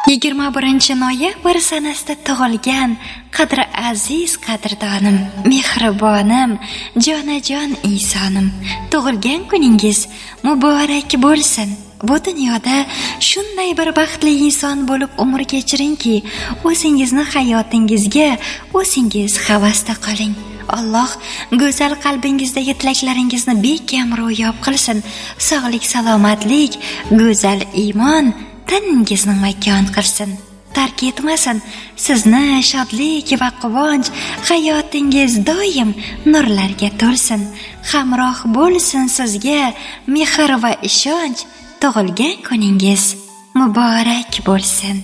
21-noyabr sanasida tug'ilgan qadri aziz qadrdonim, mehribonim, jonajon insonim, tug'ilgan kuningiz muborak bo'lsin. Bu dunyoda shunday bir baxtli inson bo'lib umr kechiringki, o'zingizni hayotingizga o'zingiz havasda qoling. Alloh go'zal qalbingizdagi tilaklaringizni bekam ro'yob qilsin. Sog'lik, salomatlik, go'zal iymon taningizni makon qilsin. Tark etmasin sizni shodlik va quvonch, hayotingiz doim nurlarga to'lsin. Hamroh bo'lsin sizga mehr va ishonch. Tug'ilgan kuningiz muborak bo'lsin.